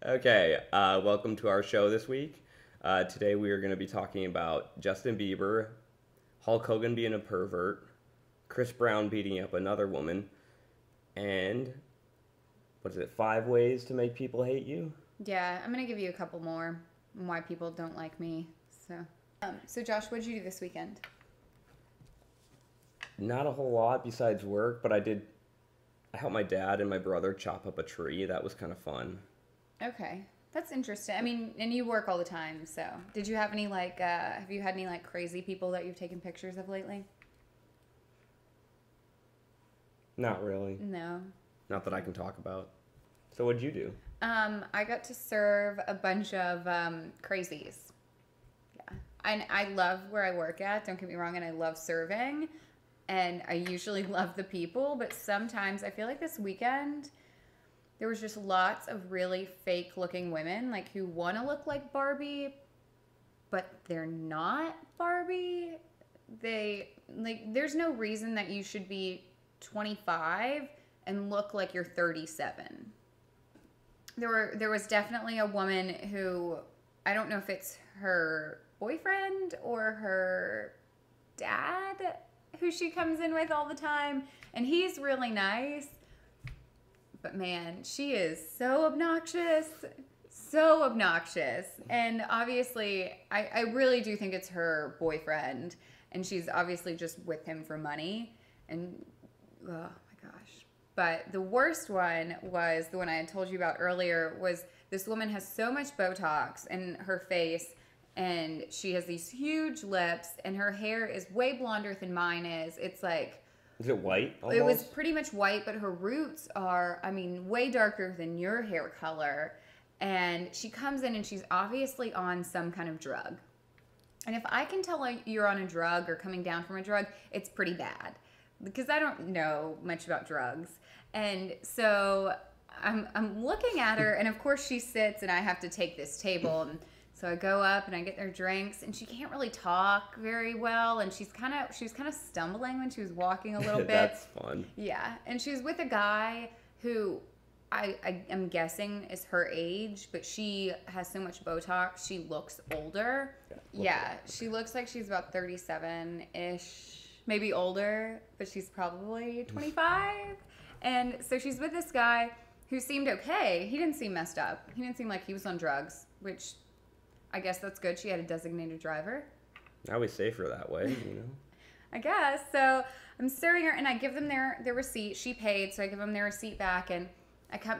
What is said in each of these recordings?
Okay, welcome to our show this week. Today we are going to be talking about Justin Bieber, Hulk Hogan being a pervert, Chris Brown beating up another woman, and what is it, 5 ways to make people hate you? Yeah, I'm gonna give you a couple more on why people don't like me. So Josh, what did you do this weekend? Not a whole lot besides work, but I helped my dad and my brother chop up a tree. That was kind of fun. Okay, that's interesting. I mean, and you work all the time, so did you have any have you had any crazy people that you've taken pictures of lately? Not really. No. Not that I can talk about. So what'd you do? I got to serve a bunch of crazies. Yeah, and I love where I work at. Don't get me wrong, and I love serving, and I usually love the people. But sometimes I feel like this weekend there was just lots of really fake-looking women, who want to look like Barbie, but they're not Barbie. There's no reason that you should be 25 and look like you're 37. There was definitely a woman who, I don't know if it's her boyfriend or her dad who she comes in with all the time, and he's really nice, but man, she is so obnoxious, and obviously I really do think it's her boyfriend, and she's obviously just with him for money, and oh my gosh. But the worst one was the one I had told you about earlier. Was this woman has so much Botox in her face, and she has these huge lips, and her hair is way blonder than mine is. It's like... Is it white almost? It was pretty much white, but her roots are, way darker than your hair color. And she comes in and she's obviously on some kind of drug. And if I can tell you're on a drug or coming down from a drug, it's pretty bad. Because I don't know much about drugs. And so I'm looking at her, and of course she sits, and I have to take this table, and so I go up and I get their drinks, and she can't really talk very well, and she was kind of stumbling when she was walking a little bit. That's fun. Yeah, and she was with a guy who I am guessing is her age, but she has so much Botox, she looks older. Yeah, she looks like she's about 37-ish, maybe older, but she's probably 25. And so she's with this guy who seemed okay. He didn't seem messed up. He didn't seem like he was on drugs, which I guess that's good. She had a designated driver. I always safer that way, you know. I guess. So I'm serving her, and I give them their receipt. She paid, so I give them their receipt back, and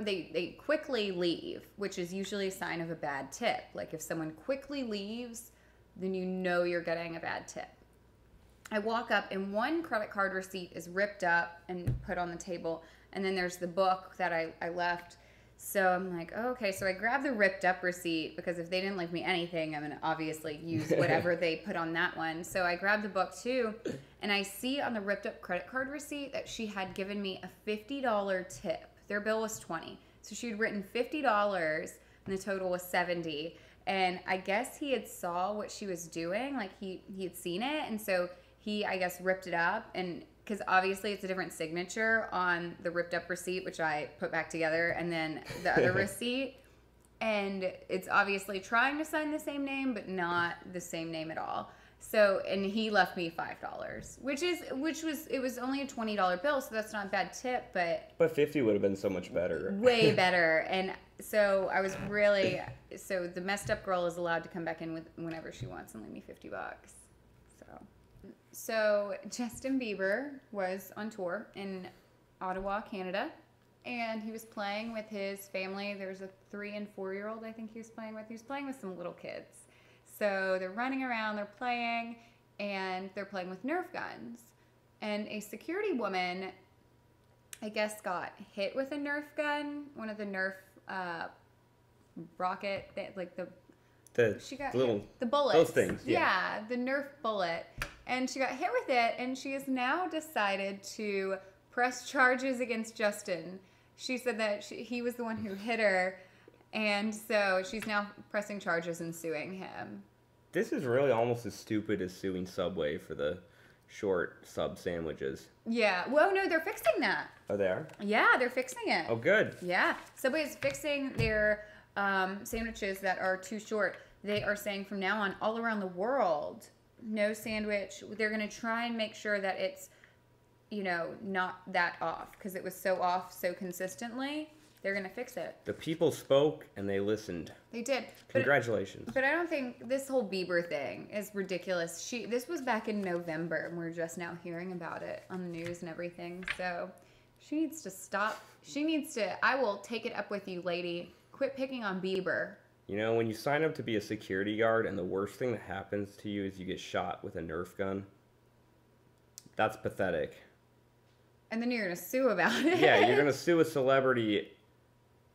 they quickly leave, which is usually a sign of a bad tip. Like if someone quickly leaves, then you know you're getting a bad tip. I walk up, and one credit card receipt is ripped up and put on the table, and then there's the book that I left. So I'm like, oh, okay. So I grab the ripped up receipt, because if they didn't leave me anything, I'm going to obviously use whatever they put on that one. So I grabbed the book too, and I see on the ripped up credit card receipt that she had given me a $50 tip. Their bill was $20. So she had written $50, and the total was $70. And I guess he had saw what she was doing. Like he had seen it. And so he, I guess, ripped it up, and because obviously it's a different signature on the ripped up receipt, which I put back together, and then the other receipt, and it's obviously trying to sign the same name, but not the same name at all. So, and he left me $5, it was only a $20 bill, so that's not a bad tip, but 50 would have been so much better. Way better. And so I was really, so the messed up girl is allowed to come back in with whenever she wants and leave me $50. So Justin Bieber was on tour in Ottawa, Canada, and he was playing with his family. There was a 3- and 4-year-old I think he was playing with. He was playing with some little kids. So they're running around, they're playing, and they're playing with Nerf guns. And a security woman, I guess, got hit with a Nerf gun, one of the Nerf rocket, she got the bullets. Those things, yeah, the Nerf bullet. And she got hit with it, and she has now decided to press charges against Justin. She said that he was the one who hit her, and so she's now pressing charges and suing him. This is really almost as stupid as suing Subway for the short sub sandwiches. Yeah. Well, no, they're fixing that. Oh, they are? Yeah, they're fixing it. Oh, good. Yeah. Subway is fixing their sandwiches that are too short. They are saying from now on, all around the world, no sandwich. They're going to try and make sure that it's, not that off, because it was so off so consistently. They're going to fix it. The people spoke and they listened. They did. Congratulations. But I don't think this whole Bieber thing is ridiculous. This was back in November, and we're just now hearing about it on the news and everything. So she needs to stop. I will take it up with you, lady. Quit picking on Bieber. When you sign up to be a security guard and the worst thing that happens to you is you get shot with a Nerf gun, that's pathetic. And then you're going to sue about it. Yeah, you're going to sue a celebrity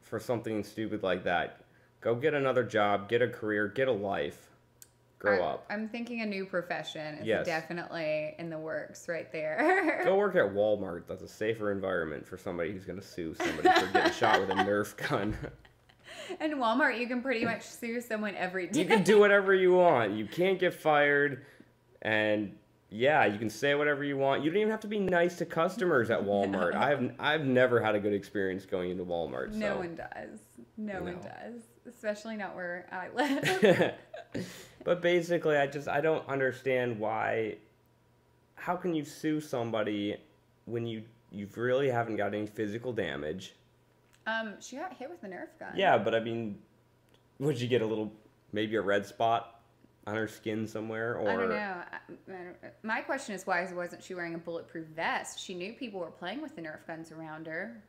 for something stupid like that. Go get another job, get a career, get a life. Grow up. I'm thinking a new profession is Yes. definitely in the works right there. Go work at Walmart. That's a safer environment for somebody who's going to sue somebody for getting shot with a Nerf gun. In Walmart, you can pretty much sue someone every day. You can do whatever you want. You can't get fired. And yeah, you can say whatever you want. You don't even have to be nice to customers at Walmart. No. I've never had a good experience going into Walmart. No So. one does. No one does. Especially not where I live. But basically, I don't understand how can you sue somebody when you really haven't got any physical damage? She got hit with a Nerf gun. Yeah, but I mean, would you get maybe a red spot on her skin somewhere? Or I don't know. My question is, why wasn't she wearing a bulletproof vest? She knew people were playing with the Nerf guns around her.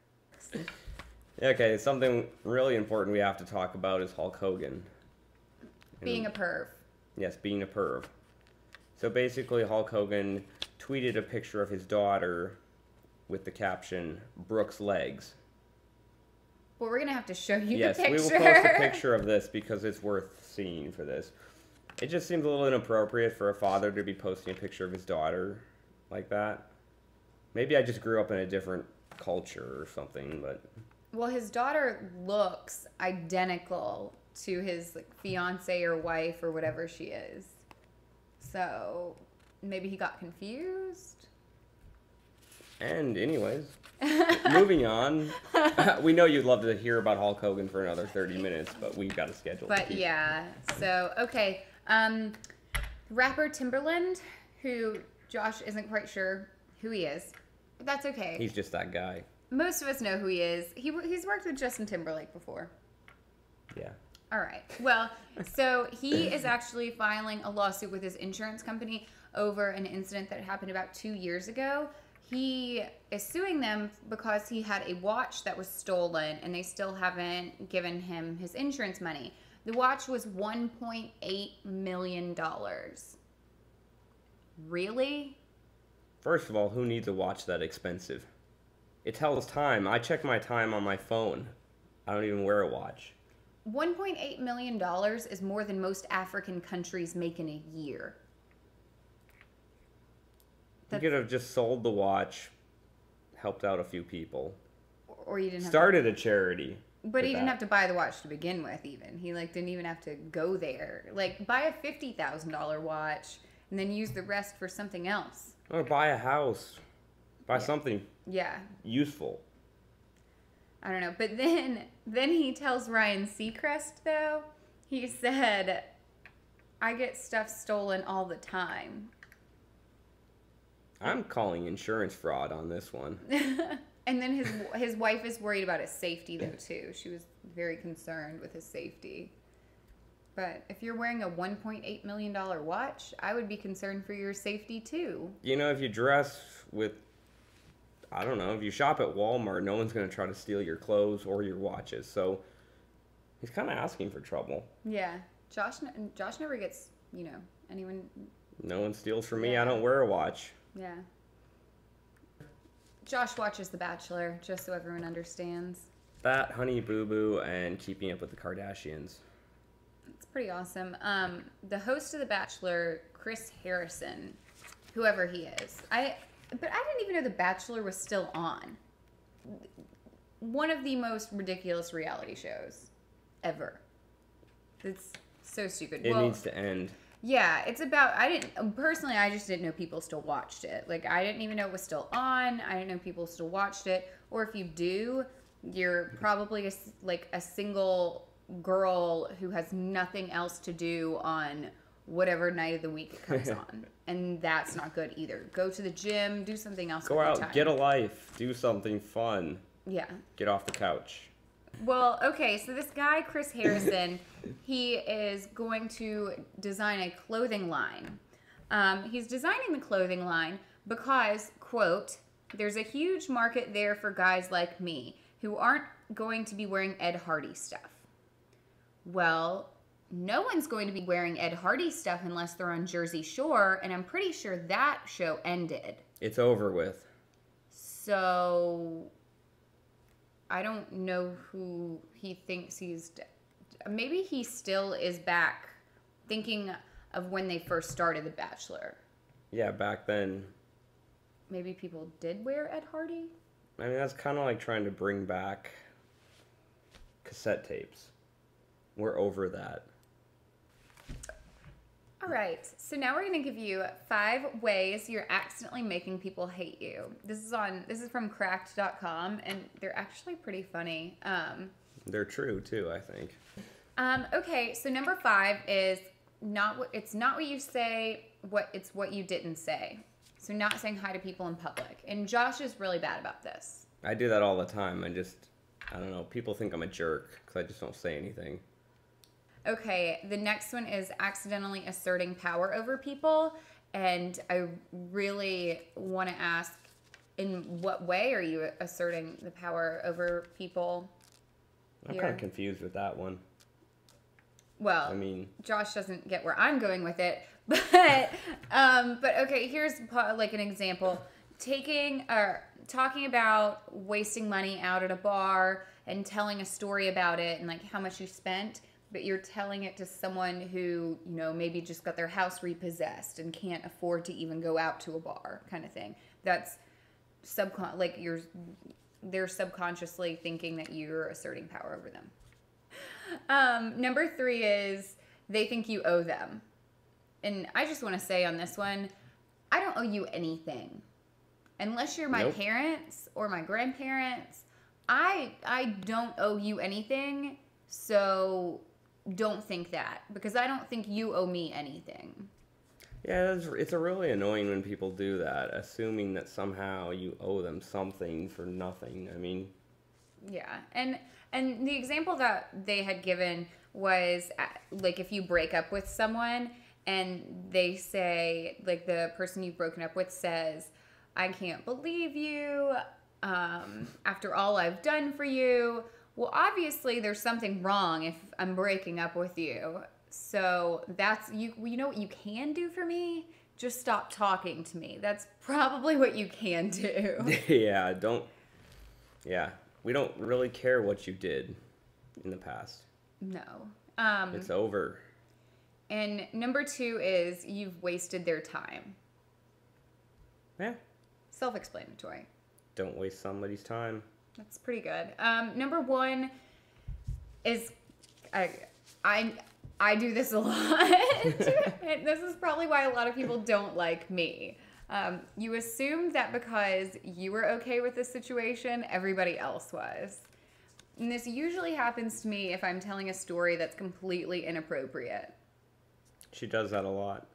Okay, something really important we have to talk about is Hulk Hogan. Being a perv. Yes, being a perv. So basically, Hulk Hogan tweeted a picture of his daughter with the caption, "Brooke's legs." Well, we're going to have to show you Yes, the picture. we will post a picture of this because it's worth seeing for this. It just seems a little inappropriate for a father to be posting a picture of his daughter like that. Maybe I just grew up in a different culture or something, but... Well, his daughter looks identical to his fiance or wife or whatever she is. So maybe he got confused. And anyways, moving on. We know you'd love to hear about Hulk Hogan for another 30 minutes, but we've got a schedule. But yeah, so, okay. Rapper Timberland, who Josh isn't quite sure who he is, but that's okay. He's just that guy. Most of us know who he is. He's worked with Justin Timberlake before. Yeah. All right. Well, so he is actually filing a lawsuit with his insurance company over an incident that happened about 2 years ago. He is suing them because he had a watch that was stolen and they still haven't given him his insurance money. The watch was $1.8 million. Really? First of all, who needs a watch that expensive? It tells time. I check my time on my phone. I don't even wear a watch. $1.8 million is more than most African countries make in a year. You could have just sold the watch, helped out a few people. Or you didn't have started a charity. But he didn't have to buy the watch to begin with, even. He, didn't even have to go there. Buy a $50,000 watch and then use the rest for something else. Or buy a house. Buy something useful. I don't know. But then he tells Ryan Seacrest, though, he said, "I get stuff stolen all the time." I'm calling insurance fraud on this one. And then his wife is worried about his safety, though, too. She was very concerned with his safety. But if you're wearing a $1.8 million watch, I would be concerned for your safety, too. If you dress with, I don't know, if you shop at Walmart, no one's going to try to steal your clothes or your watches. So he's kind of asking for trouble. Yeah. Josh never gets, anyone. No one steals from me. I don't wear a watch. Yeah. Josh watches The Bachelor, just so everyone understands. That, Honey Boo Boo, and Keeping Up with the Kardashians. It's pretty awesome. The host of The Bachelor, Chris Harrison, whoever he is. But I didn't even know The Bachelor was still on. One of the most ridiculous reality shows ever. It's so stupid. It needs to end. Yeah, it's about, I just didn't know people still watched it. I didn't even know it was still on. I didn't know people still watched it. Or if you do, you're probably a single girl who has nothing else to do on whatever night of the week it comes on. And that's not good either. Go to the gym, do something else. Go out, get a life, do something fun. Yeah. Get off the couch. Well, okay, so this guy, Chris Harrison, he is going to design a clothing line. He's designing the clothing line because, quote, there's a huge market there for guys like me who aren't going to be wearing Ed Hardy stuff. Well, no one's going to be wearing Ed Hardy stuff unless they're on Jersey Shore, and I'm pretty sure that show ended. It's over with. So I don't know who he thinks maybe he still is back thinking of when they first started The Bachelor. Yeah, back then. Maybe people did wear Ed Hardy? I mean, that's kind of like trying to bring back cassette tapes. We're over that. All right, so now we're going to give you 5 ways you're accidentally making people hate you. This is from cracked.com, and they're actually pretty funny. They're true too, I think. Okay, so number 5 is it's not what you say, it's what you didn't say. So not saying hi to people in public. And Josh is really bad about this. I do that all the time. I don't know. People think I'm a jerk because I just don't say anything. Okay, the next one is accidentally asserting power over people. And I really want to ask, in what way are you asserting the power over people? I'm kind of confused with that one. Well, I mean, Josh doesn't get where I'm going with it, but okay, here's like an example. Talking about wasting money out at a bar and telling a story about it and like how much you spent, but you're telling it to someone who, you know, maybe just got their house repossessed and can't afford to even go out to a bar, kind of thing. That's they're subconsciously thinking that you're asserting power over them. Number 3 is they think you owe them. And I just want to say on this one, I don't owe you anything. Unless you're my parents or my grandparents, I don't owe you anything. So don't think that, because I don't think you owe me anything. Yeah, it's really annoying when people do that, assuming that somehow you owe them something for nothing. I mean... Yeah, and the example that they had given was, like, if you break up with someone and they say, like, the person you've broken up with says, I can't believe you, after all I've done for you. Well, obviously there's something wrong if I'm breaking up with you. So that's, you know what you can do for me? Just stop talking to me. That's probably what you can do. Yeah, we don't really care what you did in the past. No. It's over. And number 2 is you've wasted their time. Yeah. Self-explanatory. Don't waste somebody's time. That's pretty good. Number 1 is I do this a lot. And this is probably why a lot of people don't like me. You assume that because you were okay with the situation, everybody else was. And this usually happens to me if I'm telling a story that's completely inappropriate. She does that a lot.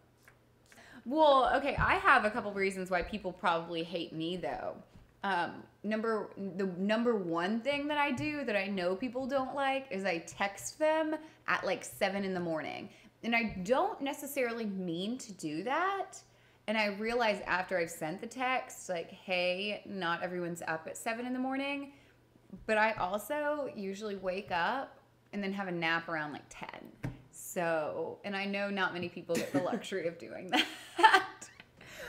Well, okay, I have a couple reasons why people probably hate me, though. The number 1 thing that I do that I know people don't like is I text them at like 7 in the morning. And I don't necessarily mean to do that. And I realize after I've sent the text, like, hey, not everyone's up at 7 in the morning. But I also usually wake up and then have a nap around like 10. So, and I know not many people get the luxury of doing that.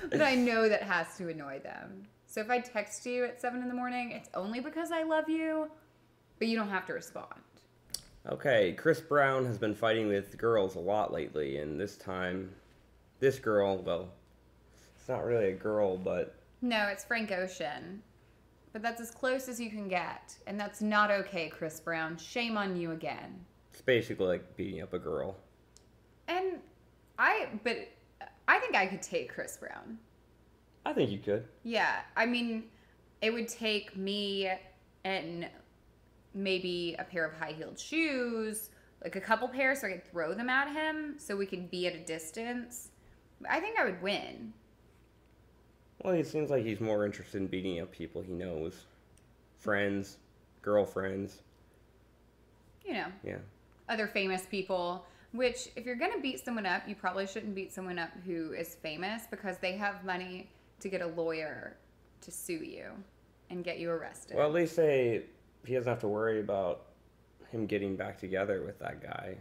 But I know that has to annoy them. So if I text you at 7 in the morning, it's only because I love you, but you don't have to respond. Okay, Chris Brown has been fighting with girls a lot lately, and this time, this girl, well, it's not really a girl, but... No, it's Frank Ocean. But that's as close as you can get, and that's not okay, Chris Brown. Shame on you again. It's basically like beating up a girl. And I think I could take Chris Brown. I think you could. Yeah, I mean, it would take me and maybe a pair of high-heeled shoes, like a couple pairs so I could throw them at him so we could be at a distance. I think I would win. Well, it seems like he's more interested in beating up people he knows. Friends, girlfriends. You know. Yeah. Other famous people. Which, if you're going to beat someone up, you probably shouldn't beat someone up who is famous because they have money to get a lawyer to sue you and get you arrested. Well, at least he doesn't have to worry about him getting back together with that guy.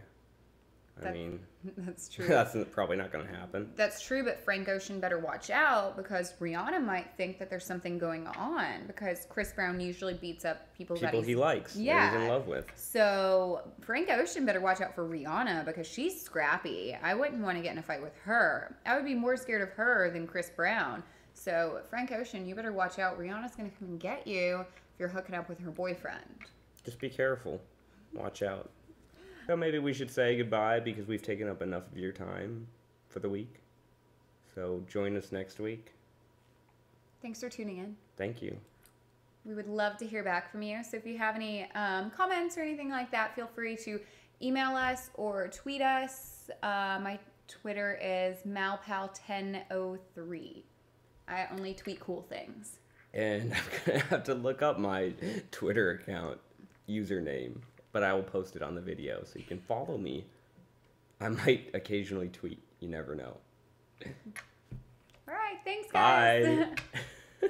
I mean, that's true. That's probably not going to happen. That's true, but Frank Ocean better watch out because Rihanna might think that there's something going on because Chris Brown usually beats up people he likes, yeah, that he's in love with. So Frank Ocean better watch out for Rihanna because she's scrappy. I wouldn't want to get in a fight with her. I would be more scared of her than Chris Brown. So Frank Ocean, you better watch out. Rihanna's going to come and get you if you're hooking up with her boyfriend. Just be careful. Watch out. So maybe we should say goodbye because we've taken up enough of your time for the week. So join us next week. Thanks for tuning in. Thank you. We would love to hear back from you. So if you have any comments or anything like that, feel free to email us or tweet us. My Twitter is malpal1003. I only tweet cool things. And I'm going to have to look up my Twitter account username. But I will post it on the video so you can follow me. I might occasionally tweet. You never know. All right. Thanks, guys. Bye.